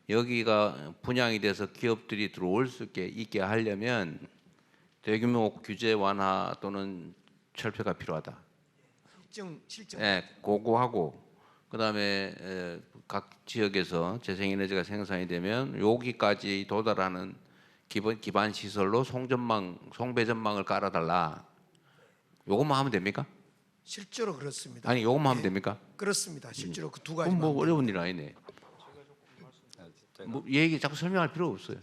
여기가 분양이 돼서 기업들이 들어올 수 있게 하려면 대규모 규제 완화 또는 철폐가 필요하다. 실정. 예, 고고하고 그다음에 각 지역에서 재생에너지가 생산이 되면 여기까지 도달하는 기반 시설로 송배전망을 깔아달라. 요것만 하면 됩니까? 실제로 그렇습니다. 아니 요것만 하면 예, 됩니까? 그렇습니다. 실제로 그 두 그럼 가지만. 뭐 어려운 일 아니네. 뭐 얘기 자꾸 설명할 필요 없어요.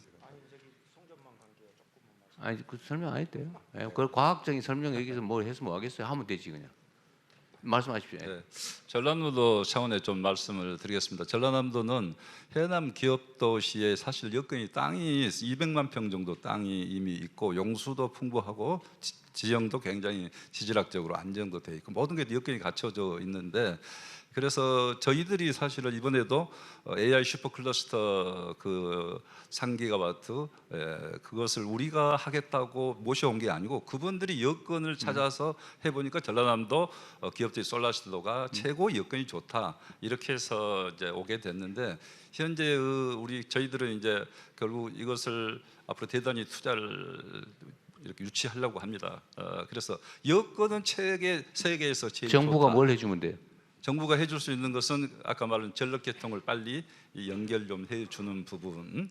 아니 그 설명 안 해도 돼요. 예, 그 과학적인 설명 여기서 뭐 해서 뭐 하겠어요? 하면 되지 그냥. 말씀하십시오. 네, 전라남도 차원에 좀 말씀을 드리겠습니다. 전라남도는 해남 기업도시에 사실 여건이 땅이 200만 평 정도 땅이 이미 있고 용수도 풍부하고 지형도 굉장히 지질학적으로 안정도 돼 있고 모든 게 여건이 갖춰져 있는데 그래서 저희들이 사실은 이번에도 AI 슈퍼클러스터 그 3기가와트 그것을 우리가 하겠다고 모셔온 게 아니고 그분들이 여건을 찾아서 해보니까 전라남도 기업들이 솔라시도가 최고 여건이 좋다 이렇게 해서 이제 오게 됐는데 현재 저희들은 이제 결국 이것을 앞으로 대단히 투자를 이렇게 유치하려고 합니다. 그래서 여건은 세계에서 제일 정부가 좋다. 뭘 해주면 돼요? 정부가 해줄 수 있는 것은 아까 말한 전력계통을 빨리 연결 좀 해주는 부분.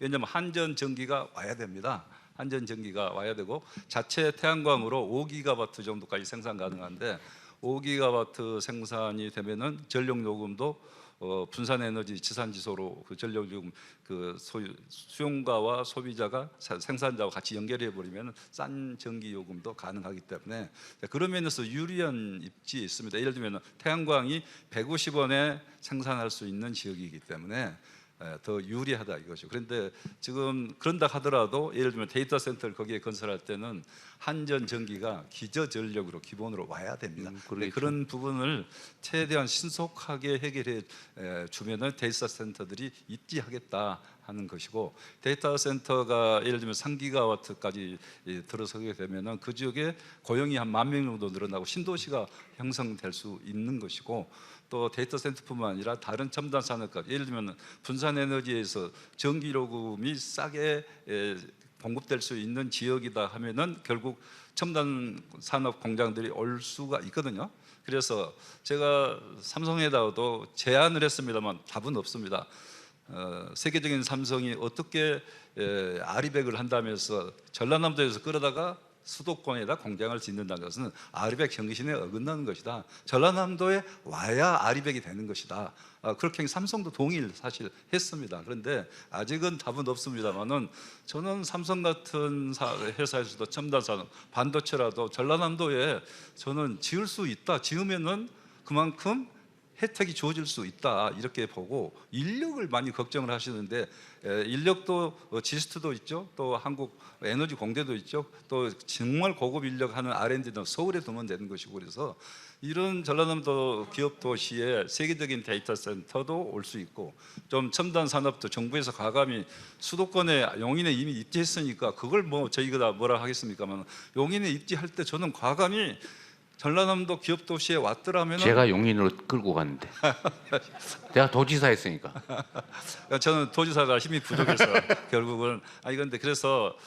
왜냐하면 한전 전기가 와야 됩니다. 한전 전기가 와야 되고 자체 태양광으로 5기가와트 정도까지 생산 가능한데 5기가와트 생산이 되면은 전력 요금도 분산에너지 지산지소로 그 전력 요금 그 수용가와 소비자가 생산자와 같이 연결해 버리면 싼 전기 요금도 가능하기 때문에 그런 면에서 유리한 입지에 있습니다. 예를 들면 태양광이 150원에 생산할 수 있는 지역이기 때문에 더 유리하다 이거죠. 그런데 지금 그런다 하더라도 예를 들면 데이터 센터를 거기에 건설할 때는 한전 전기가 기저 전력으로 기본으로 와야 됩니다. 그런 부분을 최대한 신속하게 해결해 주면은 데이터 센터들이 입지하겠다 하는 것이고 데이터 센터가 예를 들면 3기가와트까지 들어서게 되면은 그 지역에 고용이 한 10,000명 정도 늘어나고 신도시가 형성될 수 있는 것이고 또 데이터 센터뿐만 아니라 다른 첨단 산업까지 예를 들면 분산 에너지에서 전기 요금이 싸게 공급될 수 있는 지역이다 하면은 결국 첨단 산업 공장들이 올 수가 있거든요. 그래서 제가 삼성에다가도 제안을 했습니다만 답은 없습니다. 세계적인 삼성이 어떻게 아리백을 한다면서 전라남도에서 끌어다가 수도권에다 공장을 짓는다는 것은 아리백 정신에 어긋나는 것이다. 전라남도에 와야 아리백이 되는 것이다. 그렇게 삼성도 동의를 사실 했습니다. 그런데 아직은 답은 없습니다만은 저는 삼성 같은 회사에서도 첨단 산업 반도체라도 전라남도에 저는 지을 수 있다. 지으면은 그만큼 혜택이 주어질 수 있다 이렇게 보고 인력을 많이 걱정을 하시는데 인력도 지스트도 있죠. 또 한국 에너지 공대도 있죠. 또 정말 고급 인력 하는 R&D는 서울에 두면 되는 것이고 그래서 이런 전라남도 기업 도시에 세계적인 데이터 센터도 올 수 있고 좀 첨단 산업도 정부에서 과감히 수도권에 용인에 이미 입지했으니까 그걸 뭐 저희가 뭐라 하겠습니까만 용인에 입지할 때 저는 과감히 전라남도 기업 도시에 왔더라면 제가 용인으로 끌고 갔는데 제가 도지사 했으니까. 저는 도지사가 힘이 부족해서 결국은 그런데 그래서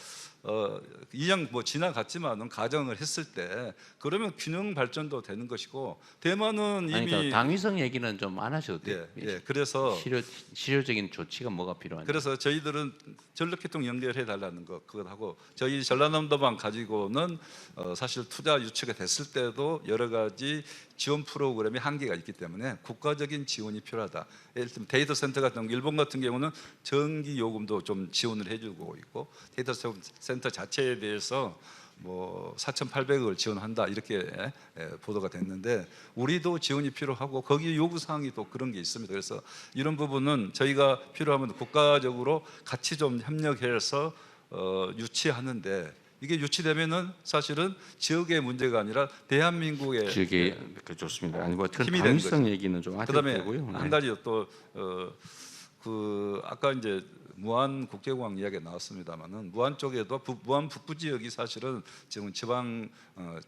2년 뭐 지나갔지만은 가정을 했을 때 그러면 균형 발전도 되는 것이고 대만은 이미 그러니까 당위성 얘기는 좀 안 하셔도 돼요. 그래서 실효적인 조치가 뭐가 필요한지. 그래서 저희들은 전력계통 연결해 달라는 것 그것하고 저희 전라남도만 가지고는 사실 투자 유치가 됐을 때도 여러 가지 지원 프로그램이 한계가 있기 때문에 국가적인 지원이 필요하다. 예를 들면 데이터 센터 같은 일본 같은 경우는 전기 요금도 좀 지원을 해주고 있고 데이터 센터 자체에 대해서 뭐 4,800억을 지원한다 이렇게 보도가 됐는데 우리도 지원이 필요하고 거기 요구 사항이 또 그런 게 있습니다. 그래서 이런 부분은 저희가 필요하면 국가적으로 같이 좀 협력해서 유치하는데 이게 유치되면은 사실은 지역의 문제가 아니라 대한민국의 지역이 좋습니다. 아니 뭐 힘이 되는 당위성 얘기는 좀 하셔도 그다음에 되고요. 한 가지 또 아까 이제 무안 국제공항 이야기가 나왔습니다만은 무안 쪽에도 무안 북부 지역이 사실은 지금 지방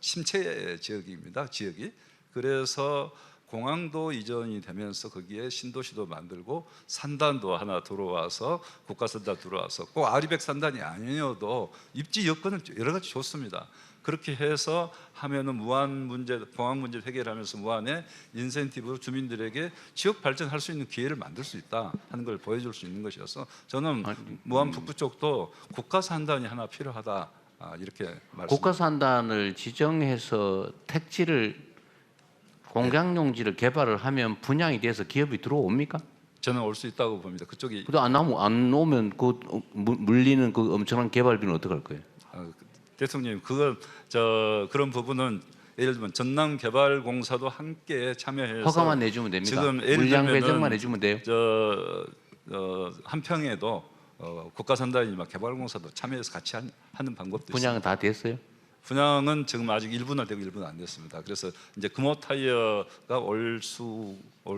침체 지역입니다. 지역이 그래서 공항도 이전이 되면서 거기에 신도시도 만들고 산단도 하나 들어와서 국가산단 들어와서 꼭 아리백 산단이 아니어도 입지 여건은 여러 가지 좋습니다. 그렇게 해서 하면은 무한 문제, 공항 문제를 해결하면서 무한의 인센티브로 주민들에게 지역 발전할 수 있는 기회를 만들 수 있다 하는 걸 보여줄 수 있는 것이어서 저는 무한 북부 쪽도 국가산단이 하나 필요하다 이렇게 말씀. 국가산단을 지정해서 택지를 공장용지를 개발을 하면 분양이 돼서 기업이 들어옵니까? 저는 올 수 있다고 봅니다. 그쪽이 그도 안 오면 그 물리는 그 엄청난 개발비는 어떻게 할 거예요? 대통령님, 그런 부분은 예를 들면 전남개발공사도 함께 참여해서 허가만 내주면 됩니다. 지금 예를 물량 들면은 배정만 해주면 돼요. 한평에도 국가산단이나 개발공사도 참여해서 같이 하는 방법도 분양은 있습니다. 다 됐어요? 분양은 지금 아직 일부는 되고 일부는 안 됐습니다. 그래서 이제 금호타이어가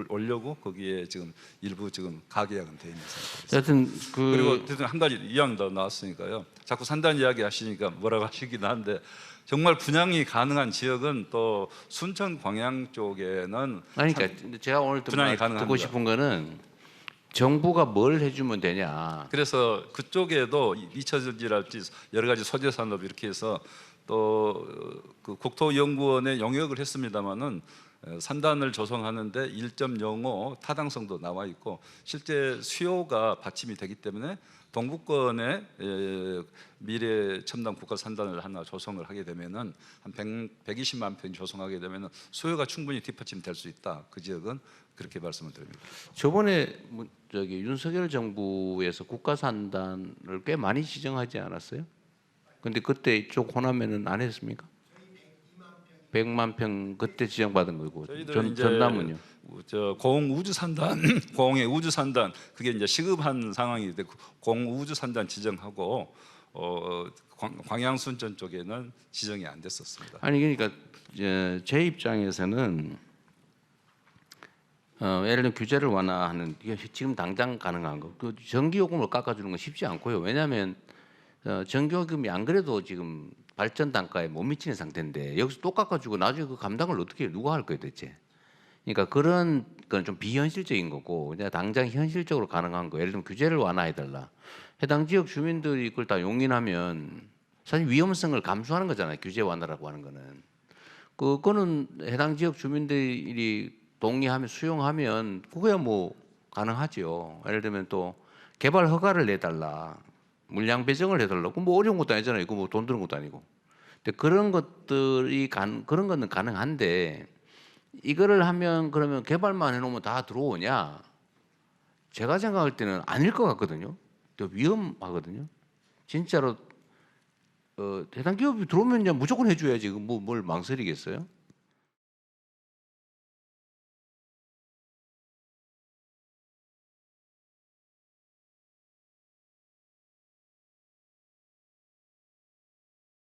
오려고 거기에 지금 일부 지금 가계약은 돼 있는 상태입니다. 하여튼 그리고 대통령 한 가지 이양 더 나왔으니까요. 자꾸 산단 이야기 하시니까 뭐라고 하시긴 한데 정말 분양이 가능한 지역은 또 순천 광양 쪽에는 아니 그러니까 제가 오늘 분양이 듣고 가능합니다. 싶은 거는 정부가 뭘 해주면 되냐. 그래서 그쪽에도 잊혀질지 여러 가지 소재 산업 이렇게 해서 또 그 국토연구원에 용역을 했습니다마는 산단을 조성하는데 1.05 타당성도 나와 있고 실제 수요가 받침이 되기 때문에 동부권에 미래 첨단 국가 산단을 하나 조성을 하게 되면은 한 120만 평 조성하게 되면은 수요가 충분히 뒷받침될 수 있다. 그 지역은 그렇게 말씀을 드립니다. 저번에 윤석열 정부에서 국가산단을 꽤 많이 지정하지 않았어요? 근데 그때 이쪽 호남에는 안 했습니까? 100만 평 그때 지정받은 거고 전남은요? 공우주산단, 공의 우주산단 그게 이제 시급한 상황이 돼 공우주산단 지정하고 광양 순천 쪽에는 지정이 안 됐었습니다. 아니 그러니까 제 입장에서는 예를 들면 규제를 완화하는 이게 지금 당장 가능한 거, 그 전기요금을 깎아주는 건 쉽지 않고요. 왜냐하면 전기요금이 안 그래도 지금 발전 단가에 못 미치는 상태인데 여기서 또 깎아주고 나중에 그 감당을 어떻게 해요? 누가 할 거예요 대체? 그러니까 그런 건 좀 비현실적인 거고 그냥 당장 현실적으로 가능한 거. 예를 들면 규제를 완화해달라. 해당 지역 주민들이 그걸 다 용인하면 사실 위험성을 감수하는 거잖아요. 규제 완화라고 하는 거는. 그거는 해당 지역 주민들이 동의하면 수용하면 그거야 뭐 가능하죠. 예를 들면 또 개발 허가를 내달라. 물량 배정을 해달라고. 그건 뭐 어려운 것도 아니잖아요. 이거 뭐 돈 드는 것도 아니고. 근데 그런 것들이 그런 거는 가능한데 이거를 하면 그러면 개발만 해놓으면 다 들어오냐? 제가 생각할 때는 아닐 것 같거든요. 또 위험하거든요. 진짜로 해당 기업이 들어오면 그냥 무조건 해줘야지. 뭘 망설이겠어요?